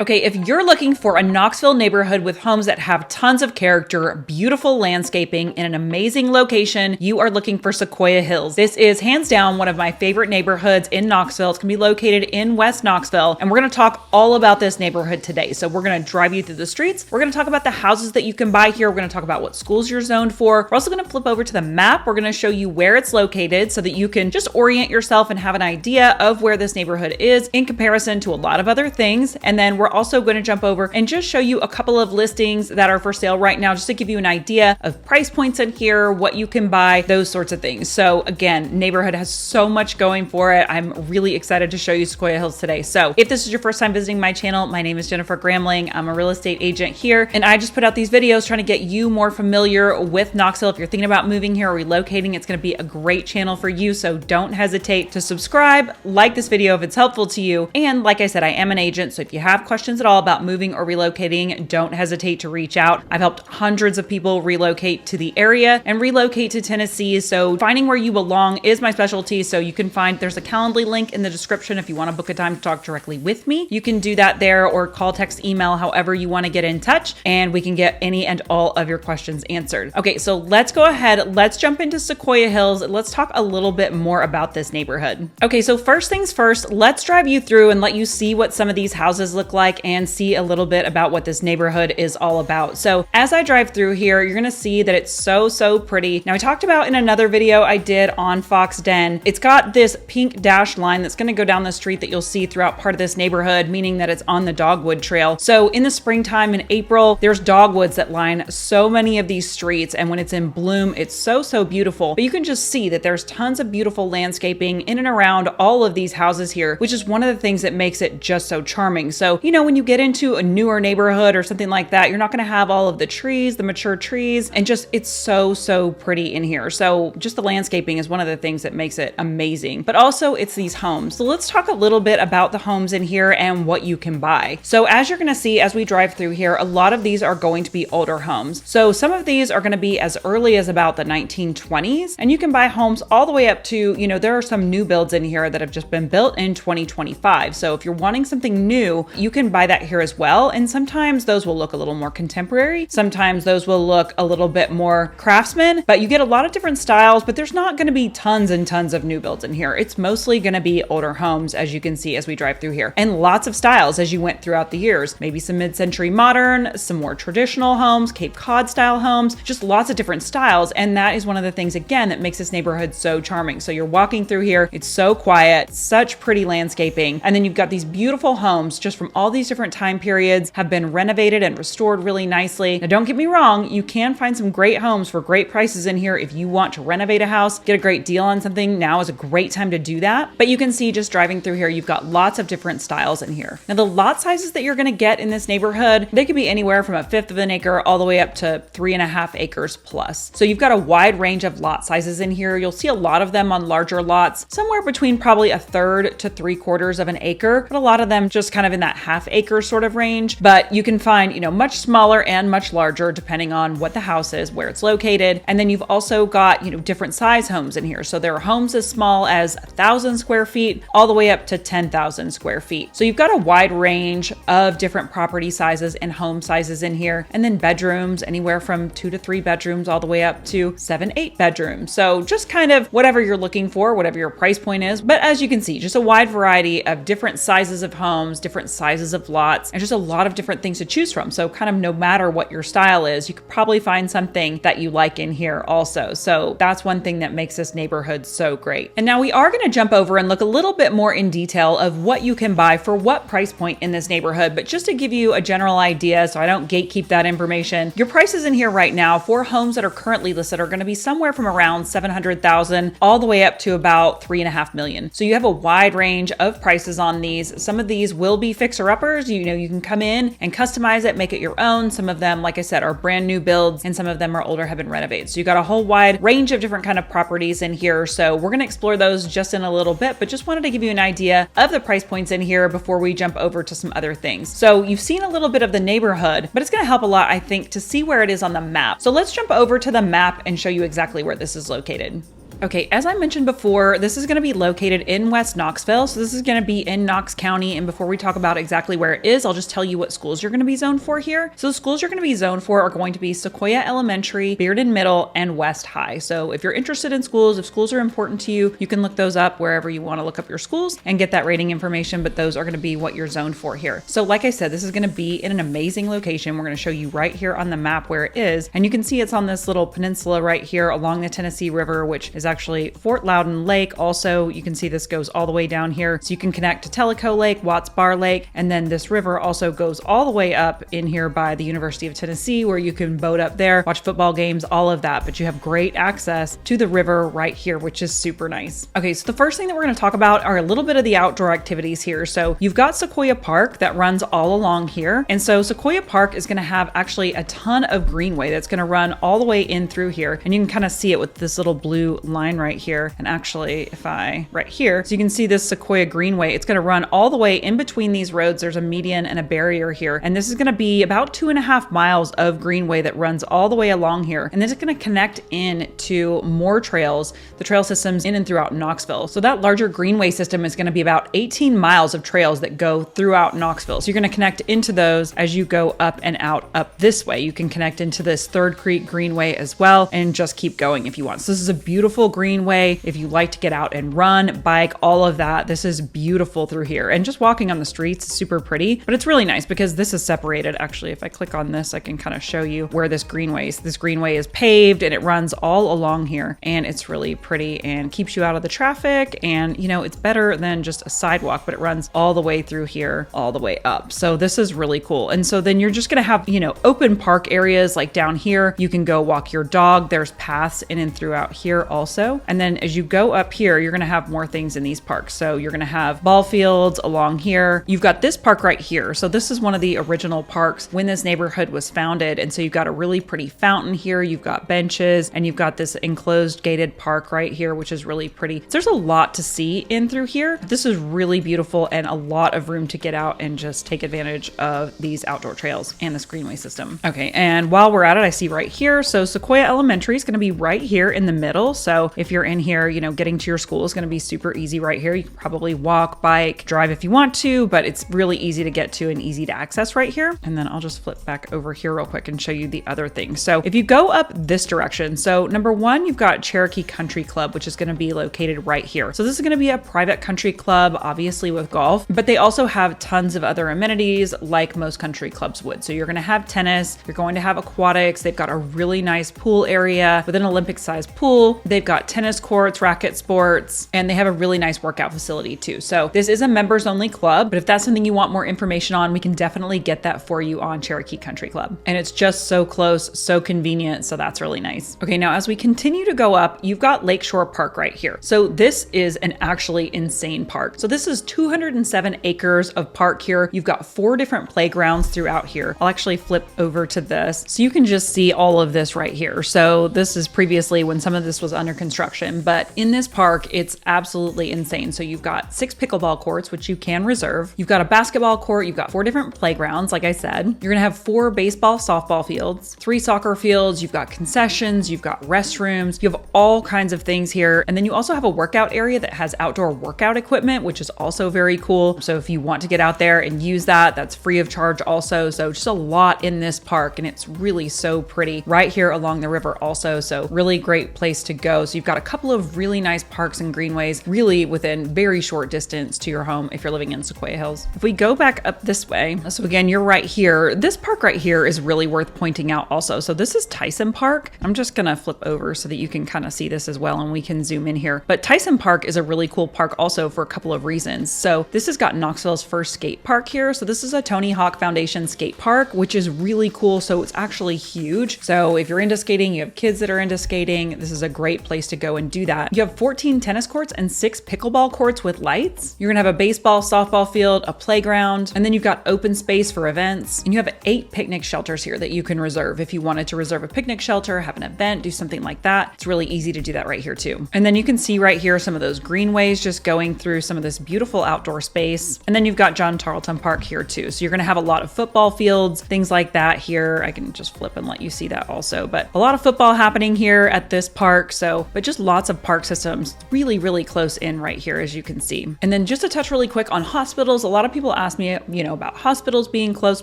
Okay, if you're looking for a Knoxville neighborhood with homes that have tons of character, beautiful landscaping, and an amazing location, you are looking for Sequoyah Hills. This is hands down one of my favorite neighborhoods in Knoxville. It's gonna be located in West Knoxville, and we're gonna talk all about this neighborhood today. So we're gonna drive you through the streets. We're gonna talk about the houses that you can buy here. We're gonna talk about what schools you're zoned for. We're also gonna flip over to the map. We're gonna show you where it's located so that you can just orient yourself and have an idea of where this neighborhood is in comparison to a lot of other things. And then we're also going to jump over and just show you a couple of listings that are for sale right now, just to give you an idea of price points in here, what you can buy, those sorts of things. So again, neighborhood has so much going for it. I'm really excited to show you Sequoyah Hills today. So if this is your first time visiting my channel, my name is Jennifer Gramling. I'm a real estate agent here, and I just put out these videos trying to get you more familiar with Knoxville. If you're thinking about moving here or relocating, it's going to be a great channel for you. So don't hesitate to subscribe, like this video if it's helpful to you. And like I said, I am an agent. So if you have questions at all about moving or relocating, don't hesitate to reach out. I've helped hundreds of people relocate to the area and relocate to Tennessee. So finding where you belong is my specialty. So you can find, there's a Calendly link in the description if you want to book a time to talk directly with me. You can do that there, or call, text, email, however you want to get in touch, and we can get any and all of your questions answered. Okay, so let's go ahead. Let's jump into Sequoyah Hills. Let's talk a little bit more about this neighborhood. Okay, so first things first, let's drive you through and let you see what some of these houses look like and see a little bit about what this neighborhood is all about. So as I drive through here, you're gonna see that it's so pretty. Now I talked about in another video I did on Fox Den, it's got this pink dash line that's gonna go down the street that you'll see throughout part of this neighborhood, meaning that it's on the dogwood trail. So in the springtime in April, there's dogwoods that line so many of these streets, and when it's in bloom, it's so beautiful. But you can just see that there's tons of beautiful landscaping in and around all of these houses here, which is one of the things that makes it just so charming. So, you know, when you get into a newer neighborhood or something like that, you're not going to have all of the trees, the mature trees, and just it's so pretty in here. So just the landscaping is one of the things that makes it amazing. But also it's these homes. So let's talk a little bit about the homes in here and what you can buy. So as you're going to see as we drive through here, a lot of these are going to be older homes. So some of these are going to be as early as about the 1920s, and you can buy homes all the way up to, you know, there are some new builds in here that have just been built in 2025. So if you're wanting something new, you can buy that here as well. And sometimes those will look a little more contemporary. Sometimes those will look a little bit more craftsman, but you get a lot of different styles, but there's not going to be tons and tons of new builds in here. It's mostly going to be older homes, as you can see as we drive through here, and lots of styles as you went throughout the years. Maybe some mid-century modern, some more traditional homes, Cape Cod style homes, just lots of different styles. And that is one of the things, again, that makes this neighborhood so charming. So you're walking through here, it's so quiet, such pretty landscaping. And then you've got these beautiful homes just from all these different time periods, have been renovated and restored really nicely. Now, don't get me wrong, you can find some great homes for great prices in here. If you want to renovate a house, get a great deal on something, now is a great time to do that. But you can see just driving through here, you've got lots of different styles in here. Now, the lot sizes that you're going to get in this neighborhood, they could be anywhere from 1/5 of an acre all the way up to 3.5 acres plus. So you've got a wide range of lot sizes in here. You'll see a lot of them on larger lots, somewhere between probably 1/3 to 3/4 of an acre, but a lot of them just kind of in that 1/2 acre sort of range. But you can find, you know, much smaller and much larger depending on what the house is, where it's located. And then you've also got, you know, different size homes in here. So there are homes as small as 1,000 square feet all the way up to 10,000 square feet. So you've got a wide range of different property sizes and home sizes in here. And then bedrooms, anywhere from 2 to 3 bedrooms all the way up to 7, 8 bedrooms. So just kind of whatever you're looking for, whatever your price point is. But as you can see, just a wide variety of different sizes of homes, different sizes of lots, and just a lot of different things to choose from. So kind of no matter what your style is, you could probably find something that you like in here also. So that's one thing that makes this neighborhood so great. And now we are going to jump over and look a little bit more in detail of what you can buy for what price point in this neighborhood. But just to give you a general idea, so I don't gatekeep that information, your prices in here right now for homes that are currently listed are going to be somewhere from around $700,000 all the way up to about $3.5 million. So you have a wide range of prices on these. Some of these will be fixer-uppers. You know, you can come in and customize it, make it your own. Some of them, like I said, are brand new builds, and some of them are older, have been renovated. So you got a whole wide range of different kind of properties in here. So we're going to explore those just in a little bit, but just wanted to give you an idea of the price points in here before we jump over to some other things. So you've seen a little bit of the neighborhood, but it's going to help a lot, I think, to see where it is on the map. So let's jump over to the map and show you exactly where this is located. Okay, as I mentioned before, this is going to be located in West Knoxville. So this is going to be in Knox County. And before we talk about exactly where it is, I'll just tell you what schools you're going to be zoned for here. So the schools you're going to be zoned for are going to be Sequoyah Elementary, Bearden Middle, and West High. So if you're interested in schools, if schools are important to you, you can look those up wherever you want to look up your schools and get that rating information, but those are going to be what you're zoned for here. So like I said, this is going to be in an amazing location. We're going to show you right here on the map where it is. And you can see it's on this little peninsula right here along the Tennessee River, which is actually Fort Loudon Lake. Also, you can see this goes all the way down here. So you can connect to Tellico Lake, Watts Bar Lake, and then this river also goes all the way up in here by the University of Tennessee, where you can boat up there, watch football games, all of that. But you have great access to the river right here, which is super nice. Okay, so the first thing that we're going to talk about are a little bit of the outdoor activities here. So you've got Sequoyah Park that runs all along here. And so Sequoyah Park is going to have actually a ton of greenway that's going to run all the way in through here. And you can kind of see it with this little blue line right here. And actually, if I right here, so you can see this Sequoyah Greenway, it's going to run all the way in between these roads. There's a median and a barrier here. And this is going to be about 2.5 miles of greenway that runs all the way along here. And this is going to connect in to more trails, the trail systems in and throughout Knoxville. So that larger greenway system is going to be about 18 miles of trails that go throughout Knoxville. So you're going to connect into those as you go up and out up this way. You can connect into this Third Creek Greenway as well and just keep going if you want. So this is a beautiful greenway. If you like to get out and run, bike, all of that, this is beautiful through here. And just walking on the streets is super pretty, but it's really nice because this is separated. Actually, if I click on this, I can kind of show you where this greenway is. This greenway is paved and it runs all along here, and it's really pretty and keeps you out of the traffic. And you know, it's better than just a sidewalk, but it runs all the way through here, all the way up. So this is really cool. And so then you're just going to have, you know, open park areas like down here. You can go walk your dog. There's paths in and throughout here also. And then as you go up here, you're going to have more things in these parks. So you're going to have ball fields along here. You've got this park right here. So this is one of the original parks when this neighborhood was founded. And so you've got a really pretty fountain here. You've got benches and you've got this enclosed gated park right here, which is really pretty. So there's a lot to see in through here. This is really beautiful and a lot of room to get out and just take advantage of these outdoor trails and this greenway system. Okay, and while we're at it, I see right here, so Sequoyah Elementary is going to be right here in the middle. So if you're in here, you know, getting to your school is going to be super easy right here. You can probably walk, bike, drive if you want to, but it's really easy to get to and easy to access right here. And then I'll just flip back over here real quick and show you the other things. So if you go up this direction, so number one, you've got Cherokee Country Club, which is going to be located right here. So this is going to be a private country club, obviously with golf, but they also have tons of other amenities like most country clubs would. So you're going to have tennis, you're going to have aquatics. They've got a really nice pool area with an Olympic sized pool. They've got tennis courts, racket sports, and they have a really nice workout facility too. So this is a members only club, but if that's something you want more information on, we can definitely get that for you on Cherokee Country Club. And it's just so close, so convenient. So that's really nice. Okay, now as we continue to go up, you've got Lakeshore Park right here. So this is an actually insane park. So this is 207 acres of park here. You've got 4 different playgrounds throughout here. I'll actually flip over to this so you can just see all of this right here. So this is previously when some of this was under construction, but in this park, it's absolutely insane. So you've got 6 pickleball courts, which you can reserve. You've got a basketball court. You've got 4 different playgrounds. Like I said, you're gonna have 4 baseball, softball fields, 3 soccer fields. You've got concessions, you've got restrooms, you have all kinds of things here. And then you also have a workout area that has outdoor workout equipment, which is also very cool. So if you want to get out there and use that, that's free of charge also. So just a lot in this park, and it's really so pretty right here along the river also. So really great place to go. So you've got a couple of really nice parks and greenways really within very short distance to your home if you're living in Sequoyah Hills. If we go back up this way, so again, you're right here. This park right here is really worth pointing out also. So this is Tyson Park. I'm just gonna flip over so that you can kind of see this as well and we can zoom in here. But Tyson Park is a really cool park also for a couple of reasons. So this has got Knoxville's first skate park here. So this is a Tony Hawk Foundation skate park, which is really cool. So it's actually huge. So if you're into skating, you have kids that are into skating, this is a great place to go and do that. You have 14 tennis courts and 6 pickleball courts with lights. You're gonna have a baseball, softball field, a playground, and then you've got open space for events. And you have 8 picnic shelters here that you can reserve. If you wanted to reserve a picnic shelter, have an event, do something like that, it's really easy to do that right here too. And then you can see right here some of those greenways just going through some of this beautiful outdoor space. And then you've got John Tarleton Park here too. So you're gonna have a lot of football fields, things like that here. I can just flip and let you see that also, but a lot of football happening here at this park. So but just lots of park systems really, really close in right here, as you can see. And then just to touch really quick on hospitals, a lot of people ask me, about hospitals being close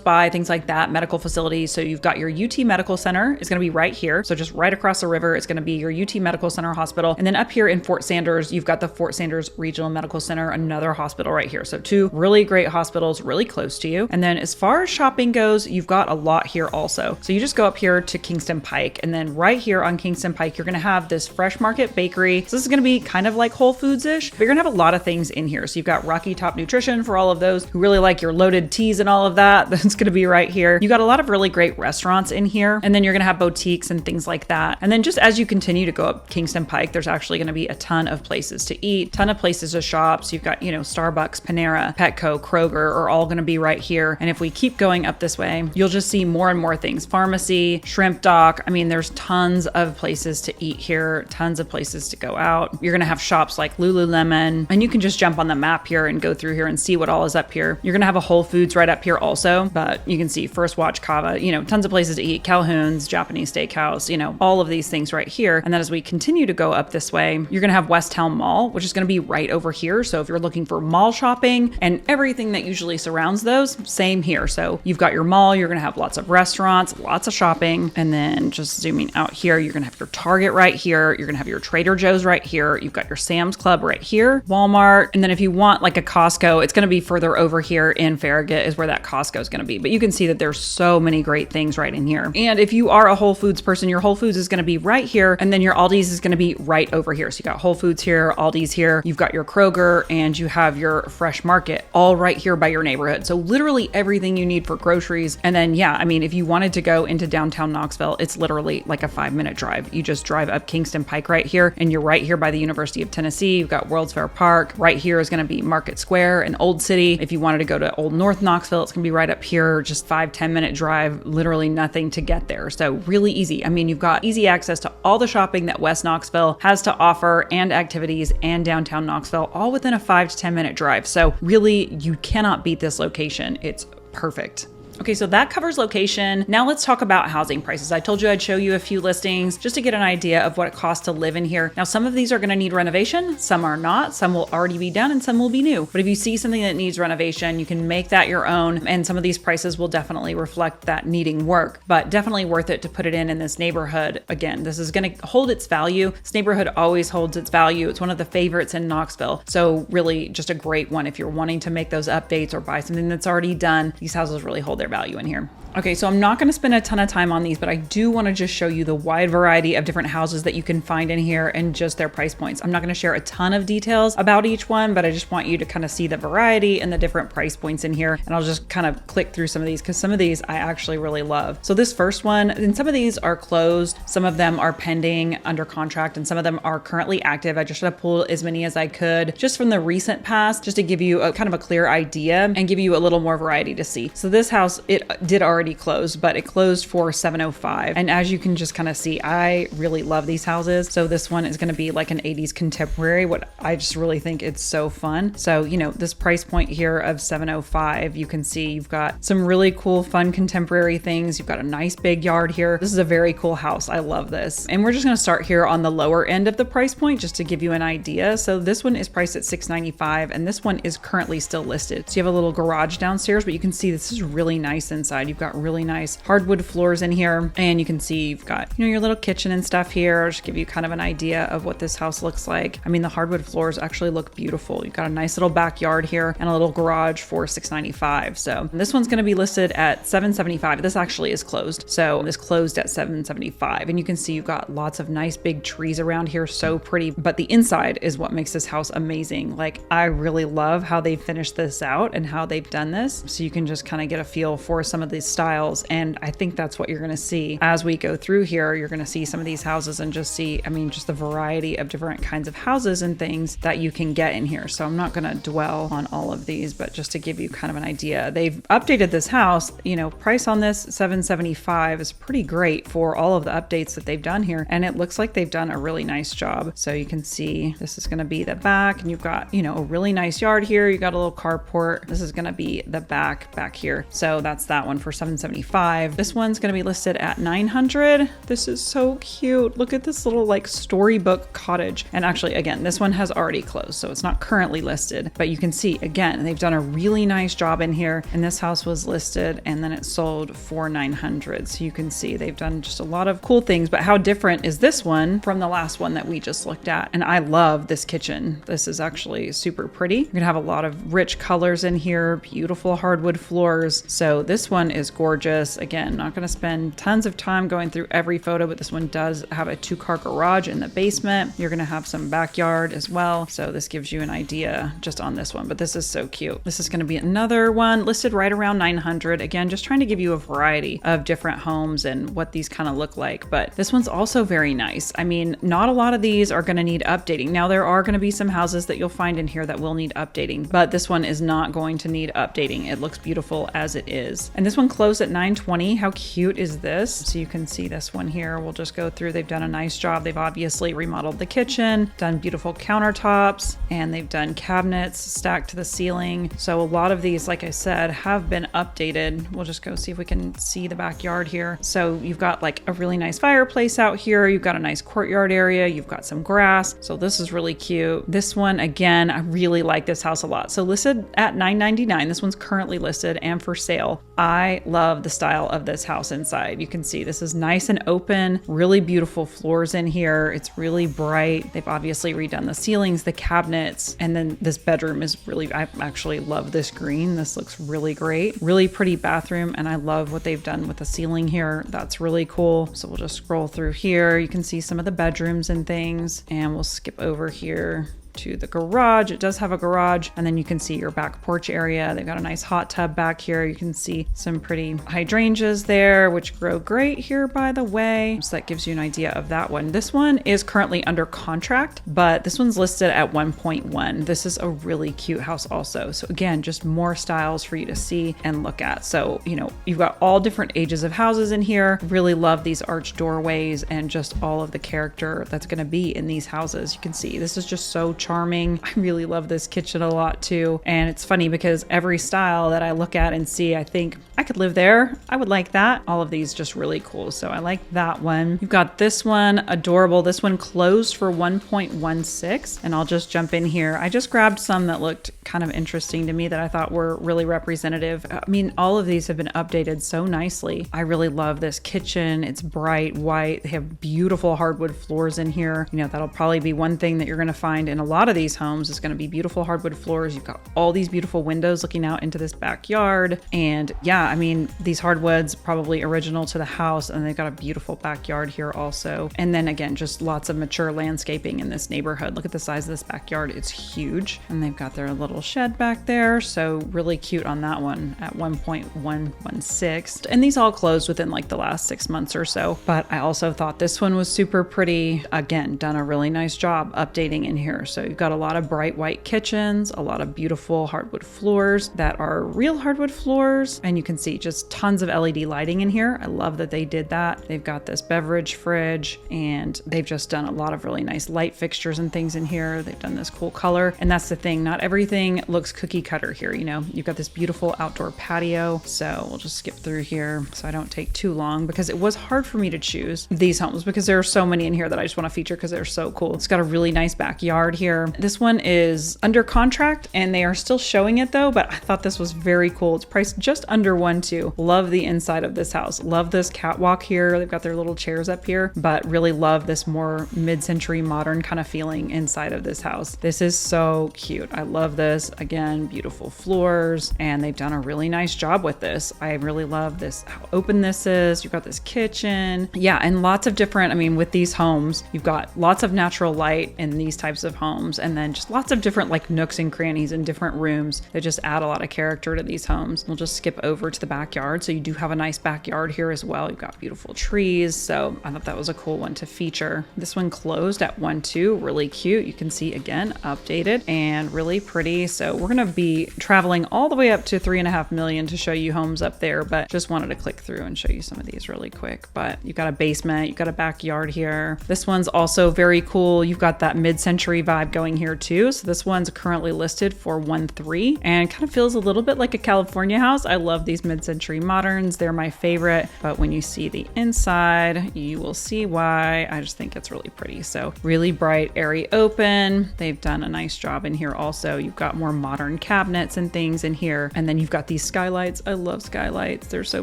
by, things like that, medical facilities. So you've got your UT Medical Center is going to be right here. So just right across the river, it's going to be your UT Medical Center hospital. And then up here in Fort Sanders, you've got the Fort Sanders Regional Medical Center, another hospital right here. So two really great hospitals really close to you. And then as far as shopping goes, you've got a lot here also. So you just go up here to Kingston Pike, and then right here on Kingston Pike, you're going to have this Fresh Market Bakery. So this is going to be kind of like Whole Foods-ish, but you're going to have a lot of things in here. So you've got Rocky Top Nutrition for all of those who really like your loaded teas and all of that. That's going to be right here. You got a lot of really great restaurants in here, and then you're going to have boutiques and things like that. And then just as you continue to go up Kingston Pike, there's actually going to be a ton of places to eat, ton of places to shop. So you've got, Starbucks, Panera, Petco, Kroger are all going to be right here. And if we keep going up this way, you'll just see more and more things. Pharmacy, shrimp dock. I mean, there's tons of places to eat here, tons of places to go out. You're going to have shops like Lululemon, and you can just jump on the map here and go through here and see what all is up here. You're going to have a Whole Foods right up here also, but you can see First Watch, Kava, tons of places to eat, Calhoun's, Japanese Steakhouse, all of these things right here. And then as we continue to go up this way, you're going to have West Town Mall, which is going to be right over here. So if you're looking for mall shopping and everything that usually surrounds those, same here. So you've got your mall, you're going to have lots of restaurants, lots of shopping. And then just zooming out here, you're going to have your Target right here. You're going to have your Trader Joe's right here. You've got your Sam's Club right here, Walmart. And then if you want like a Costco, it's going to be further over here in Farragut is where that Costco is going to be. But you can see that there's so many great things right in here. And if you are a Whole Foods person, your Whole Foods is going to be right here. And then your Aldi's is going to be right over here. So you got Whole Foods here, Aldi's here, you've got your Kroger, and you have your Fresh Market all right here by your neighborhood. So literally everything you need for groceries. And then, if you wanted to go into downtown Knoxville, it's literally like a 5-minute drive. You just drive up Kingston Pike right here, and you're right here by the University of Tennessee. You've got World's Fair Park. Right here is going to be Market Square and Old City. If you wanted to go to Old North Knoxville, it's going to be right up here, just 5-10 minute drive, literally nothing to get there. So really easy. You've got easy access to all the shopping that West Knoxville has to offer and activities, and downtown Knoxville, all within a 5 to 10 minute drive. So really, you cannot beat this location. It's perfect. Okay, so that covers location. Now let's talk about housing prices. I told you I'd show you a few listings just to get an idea of what it costs to live in here. Now, some of these are going to need renovation, some are not, some will already be done, and some will be new. But if you see something that needs renovation, you can make that your own, and some of these prices will definitely reflect that needing work, but definitely worth it to put it in this neighborhood. Again, this is going to hold its value. This neighborhood always holds its value. It's one of the favorites in Knoxville. So really just a great one if you're wanting to make those updates or buy something that's already done. These houses really hold their value in here. Okay, so I'm not going to spend a ton of time on these, but I do want to just show you the wide variety of different houses that you can find in here and just their price points. I'm not going to share a ton of details about each one, but I just want you to kind of see the variety and the different price points in here. And I'll just kind of click through some of these because some of these I actually really love. So this first one, and some of these are closed, some of them are pending under contract, and some of them are currently active. I just tried to pull as many as I could just from the recent past, just to give you a kind of a clear idea and give you a little more variety to see. So this house, it did already close, but it closed for $705. And as you can just kind of see, I really love these houses. So this one is going to be like an 80s contemporary. What I just really think it's so fun. So, this price point here of $705, you can see you've got some really cool, fun contemporary things. You've got a nice big yard here. This is a very cool house. I love this. And we're just going to start here on the lower end of the price point just to give you an idea. So this one is priced at $695, and this one is currently still listed. So you have a little garage downstairs, but you can see this is really nice inside. You've got really nice hardwood floors in here, and you can see you've got your little kitchen and stuff here. I'll just give you kind of an idea of what this house looks like. The hardwood floors actually look beautiful. You've got a nice little backyard here and a little garage for $695. So this one's going to be listed at $775. This actually is closed, so this closed at $775, and you can see you've got lots of nice big trees around here, so pretty. But the inside is what makes this house amazing. Like, I really love how they finished this out and how they've done this, so you can just kind of get a feel for some of these styles. And I think that's what you're going to see as we go through here. You're going to see some of these houses and just see, just the variety of different kinds of houses and things that you can get in here. So I'm not going to dwell on all of these, but just to give you kind of an idea, they've updated this house. Price on this $775 is pretty great for all of the updates that they've done here. And it looks like they've done a really nice job. So you can see this is going to be the back, and you've got, a really nice yard here. You got a little carport. This is going to be the back here. So So that's that one for $775. This one's going to be listed at $900. This is so cute. Look at this little like storybook cottage. And actually, again, this one has already closed, so it's not currently listed, but you can see again, they've done a really nice job in here. And this house was listed and then it sold for $900. So you can see they've done just a lot of cool things. But how different is this one from the last one that we just looked at? And I love this kitchen. This is actually super pretty. You're gonna have a lot of rich colors in here, beautiful hardwood floors. So this one is gorgeous. Again, not gonna spend tons of time going through every photo, but this one does have a 2-car garage in the basement. You're gonna have some backyard as well. So this gives you an idea just on this one, but this is so cute. This is gonna be another one listed right around $900. Again, just trying to give you a variety of different homes and what these kind of look like. But this one's also very nice. I mean, not a lot of these are gonna need updating. Now there are gonna be some houses that you'll find in here that will need updating, but this one is not going to need updating. It looks beautiful as it is. And this one closed at $920. How cute is this? So you can see this one here. We'll just go through. They've done a nice job. They've obviously remodeled the kitchen, done beautiful countertops, and they've done cabinets stacked to the ceiling. So a lot of these, like I said, have been updated. We'll just go see if we can see the backyard here. So you've got like a really nice fireplace out here. You've got a nice courtyard area. You've got some grass. So this is really cute. This one, again, I really like this house a lot. So listed at $999. This one's currently listed and for sale. I love the style of this house inside. You can see this is nice and open, really beautiful floors in here. It's really bright. They've obviously redone the ceilings, the cabinets, and then this bedroom is really, I actually love this green. This looks really great. Really pretty bathroom, and I love what they've done with the ceiling here. That's really cool. So we'll just scroll through here. You can see some of the bedrooms and things, and we'll skip over here to the garage. It does have a garage, and then you can see your back porch area. They've got a nice hot tub back here. You can see some pretty hydrangeas there, which grow great here, by the way. So that gives you an idea of that one. This one is currently under contract, but this one's listed at 1.1. This is a really cute house also. So again, just more styles for you to see and look at. So, you know, you've got all different ages of houses in here. Really love these arched doorways and just all of the character that's going to be in these houses. You can see this is just so charming. I really love this kitchen a lot too. And it's funny because every style that I look at and see, I think I could live there. I would like that. All of these just really cool. So I like that one. You've got this one, adorable. This one closed for 1.16. And I'll just jump in here. I just grabbed some that looked kind of interesting to me that I thought were really representative. I mean, all of these have been updated so nicely. I really love this kitchen. It's bright white. They have beautiful hardwood floors in here. You know, that'll probably be one thing that you're going to find in a lot of these homes is going to be beautiful hardwood floors. You've got all these beautiful windows looking out into this backyard. And yeah, I mean, these hardwoods probably original to the house, and they've got a beautiful backyard here also. And then again, just lots of mature landscaping in this neighborhood. Look at the size of this backyard. It's huge. And they've got their little shed back there. So really cute on that one at 1.116. And these all closed within like the last 6 months or so. But I also thought this one was super pretty. Again, done a really nice job updating in here. So you've got a lot of bright white kitchens, a lot of beautiful hardwood floors that are real hardwood floors. And you can see just tons of LED lighting in here. I love that they did that. They've got this beverage fridge, and they've just done a lot of really nice light fixtures and things in here. They've done this cool color. And that's the thing. Not everything looks cookie cutter here. You know, you've got this beautiful outdoor patio. So we'll just skip through here so I don't take too long, because it was hard for me to choose these homes because there are so many in here that I just want to feature because they're so cool. It's got a really nice backyard here. This one is under contract and they are still showing it though, but I thought this was very cool. It's priced just under 1.2. Love the inside of this house. Love this catwalk here. They've got their little chairs up here, but really love this more mid-century modern kind of feeling inside of this house. This is so cute. I love this. Again, beautiful floors, and they've done a really nice job with this. I really love this, how open this is. You've got this kitchen. Yeah, and lots of different, I mean, with these homes, you've got lots of natural light in these types of homes, and then just lots of different like nooks and crannies in different rooms that just add a lot of character to these homes. We'll just skip over to the backyard. So you do have a nice backyard here as well. You've got beautiful trees. So I thought that was a cool one to feature. This one closed at 1.2, really cute. You can see again, updated and really pretty. So we're going to be traveling all the way up to 3.5 million to show you homes up there, but just wanted to click through and show you some of these really quick. But you've got a basement, you've got a backyard here. This one's also very cool. You've got that mid-century vibe vibe going here too. So this one's currently listed for 1.3 and kind of feels a little bit like a California house. I love these mid-century moderns. They're my favorite, but when you see the inside, you will see why. I just think it's really pretty. So really bright, airy open. They've done a nice job in here also. You've got more modern cabinets and things in here. And then you've got these skylights. I love skylights. They're so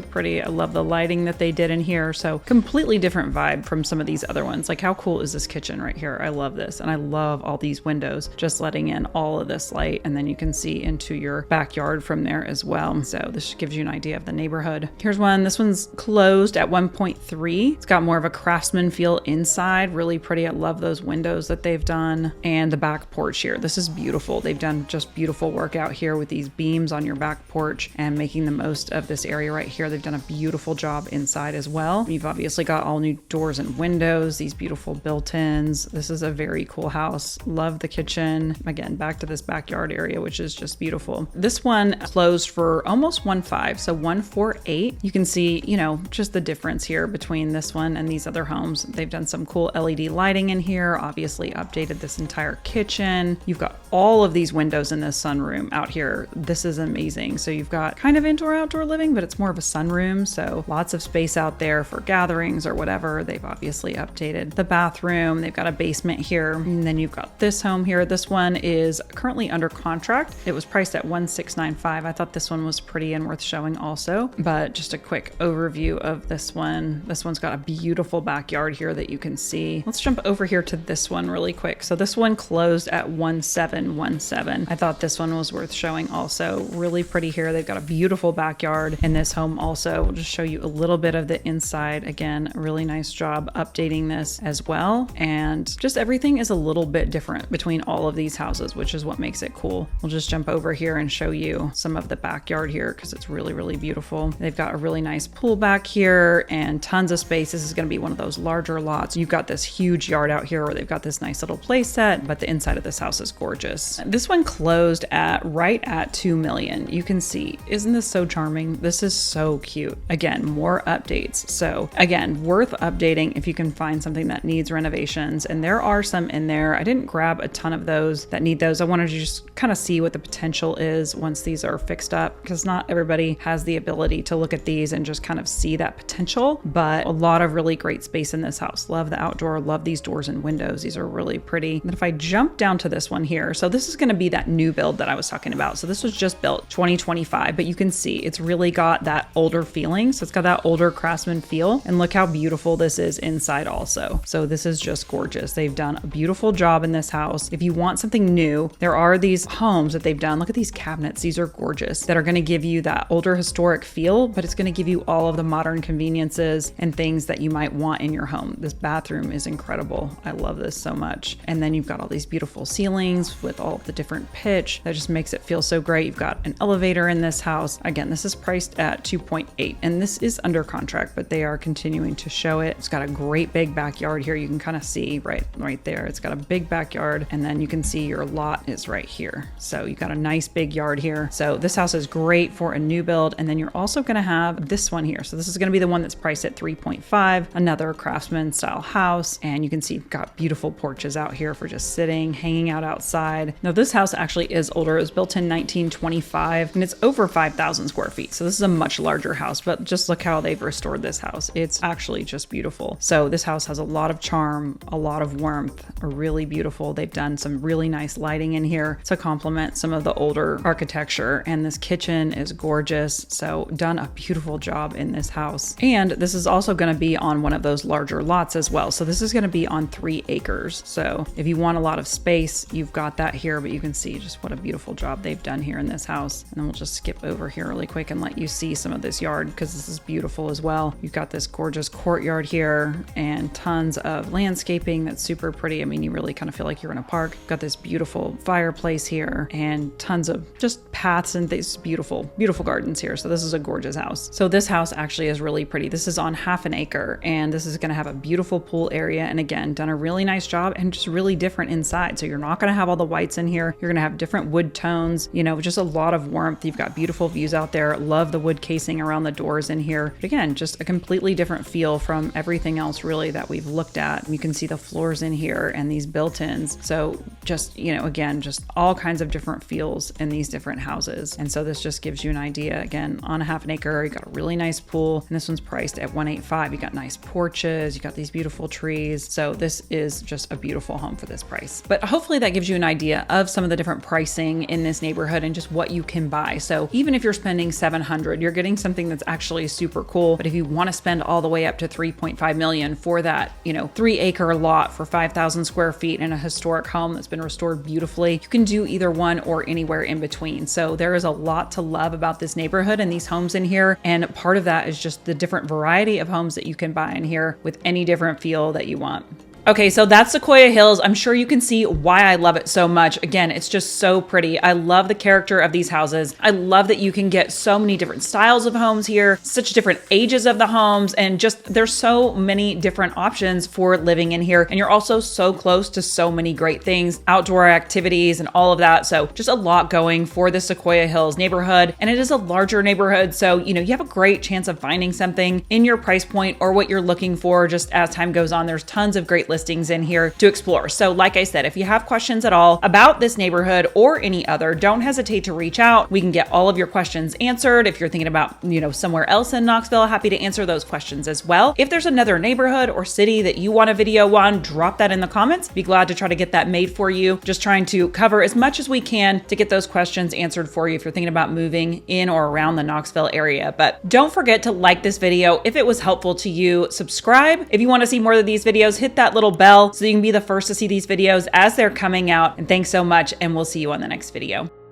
pretty. I love the lighting that they did in here. So completely different vibe from some of these other ones. Like how cool is this kitchen right here? I love this. And I love all these windows, just letting in all of this light. And then you can see into your backyard from there as well. So this gives you an idea of the neighborhood. Here's one. This one's closed at 1.3. It's got more of a craftsman feel inside. Really pretty. I love those windows that they've done. And the back porch here. This is beautiful. They've done just beautiful work out here with these beams on your back porch and making the most of this area right here. They've done a beautiful job inside as well. You've obviously got all new doors and windows, these beautiful built-ins. This is a very cool house. Love the kitchen. Again, back to this backyard area, which is just beautiful. This one closed for almost 1.5, so 1.48. You can see, you know, just the difference here between this one and these other homes. They've done some cool LED lighting in here, obviously updated this entire kitchen. You've got all of these windows in this sunroom out here. This is amazing. So you've got kind of indoor-outdoor living, but it's more of a sunroom. So lots of space out there for gatherings or whatever. They've obviously updated the bathroom. They've got a basement here. And then you've got this home here. This one is currently under contract. It was priced at $1,695. I thought this one was pretty and worth showing also, but just a quick overview of this one. This one's got a beautiful backyard here that you can see. Let's jump over here to this one really quick. So this one closed at 1,717. I thought this one was worth showing also. Really pretty here. They've got a beautiful backyard in this home also. We'll just show you a little bit of the inside. Again, really nice job updating this as well. And just everything is a little bit different between all of these houses, which is what makes it cool. We'll just jump over here and show you some of the backyard here because it's really, really beautiful. They've got a really nice pool back here and tons of space. This is going to be one of those larger lots. You've got this huge yard out here where they've got this nice little play set, but the inside of this house is gorgeous. This one closed at right at 2 million. You can see, isn't this so charming? This is so cute. Again, more updates. So again, worth updating if you can find something that needs renovations. And there are some in there. I didn't grab a ton of those that need those. I wanted to just kind of see what the potential is once these are fixed up, because not everybody has the ability to look at these and just kind of see that potential, but a lot of really great space in this house. Love the outdoor, love these doors and windows. These are really pretty. And if I jump down to this one here, so this is going to be that new build that I was talking about. So this was just built 2025, but you can see it's really got that older feeling. So it's got that older craftsman feel, and look how beautiful this is inside also. So this is just gorgeous. They've done a beautiful job in this house. If you want something new, there are these homes that they've done. Look at these cabinets. These are gorgeous, that are going to give you that older historic feel, but it's going to give you all of the modern conveniences and things that you might want in your home. This bathroom is incredible. I love this so much. And then you've got all these beautiful ceilings with all of the different pitch that just makes it feel so great. You've got an elevator in this house. Again, this is priced at 2.8 and this is under contract, but they are continuing to show it. It's got a great big backyard here. You can kind of see right there. It's got a big backyard, and then you can see your lot is right here. So you've got a nice big yard here. So this house is great for a new build. And then you're also going to have this one here. So this is going to be the one that's priced at 3.5, another craftsman style house. And you can see you've got beautiful porches out here for just sitting, hanging out outside. Now this house actually is older. It was built in 1925 and it's over 5,000 square feet. So this is a much larger house, but just look how they've restored this house. It's actually just beautiful. So this house has a lot of charm, a lot of warmth, really beautiful. They've done some really nice lighting in here to complement some of the older architecture, and this kitchen is gorgeous. So done a beautiful job in this house. And this is also going to be on one of those larger lots as well. So this is going to be on 3 acres. So if you want a lot of space, you've got that here, but you can see just what a beautiful job they've done here in this house. And then we'll just skip over here really quick and let you see some of this yard because this is beautiful as well. You've got this gorgeous courtyard here and tons of landscaping that's super pretty. I mean, you really kind of feel like you're in a park. Got this beautiful fireplace here and tons of just paths and these beautiful, beautiful gardens here. So this is a gorgeous house. So this house actually is really pretty. This is on 1/2 acre and this is going to have a beautiful pool area. And again, done a really nice job and just really different inside. So you're not going to have all the whites in here. You're going to have different wood tones, you know, just a lot of warmth. You've got beautiful views out there. Love the wood casing around the doors in here. But again, just a completely different feel from everything else really that we've looked at. You can see the floors in here and these built-ins. So just, you know, again, just all kinds of different feels in these different houses. And so this just gives you an idea. Again, on a half an acre, you got a really nice pool, and this one's priced at $185. You got nice porches, you got these beautiful trees. So this is just a beautiful home for this price. But hopefully that gives you an idea of some of the different pricing in this neighborhood and just what you can buy. So even if you're spending $700, you're getting something that's actually super cool. But if you want to spend all the way up to $3.5 million for that, you know, 3-acre lot for 5,000 square feet in a historic home that's been restored beautifully, you can do either one or anywhere in between. So there is a lot to love about this neighborhood and these homes in here. And part of that is just the different variety of homes that you can buy in here with any different feel that you want. Okay, so that's Sequoyah Hills. I'm sure you can see why I love it so much. Again, it's just so pretty. I love the character of these houses. I love that you can get so many different styles of homes here, such different ages of the homes, and just there's so many different options for living in here. And you're also so close to so many great things, outdoor activities and all of that. So just a lot going for the Sequoyah Hills neighborhood. And it is a larger neighborhood. So, you know, you have a great chance of finding something in your price point or what you're looking for just as time goes on. There's tons of great listings in here to explore. So like I said, if you have questions at all about this neighborhood or any other, don't hesitate to reach out. We can get all of your questions answered. If you're thinking about, you know, somewhere else in Knoxville, happy to answer those questions as well. If there's another neighborhood or city that you want a video on, drop that in the comments. Be glad to try to get that made for you. Just trying to cover as much as we can to get those questions answered for you if you're thinking about moving in or around the Knoxville area. But don't forget to like this video if it was helpful to you. Subscribe if you want to see more of these videos. Hit that little bell so you can be the first to see these videos as they're coming out. And thanks so much, and we'll see you on the next video.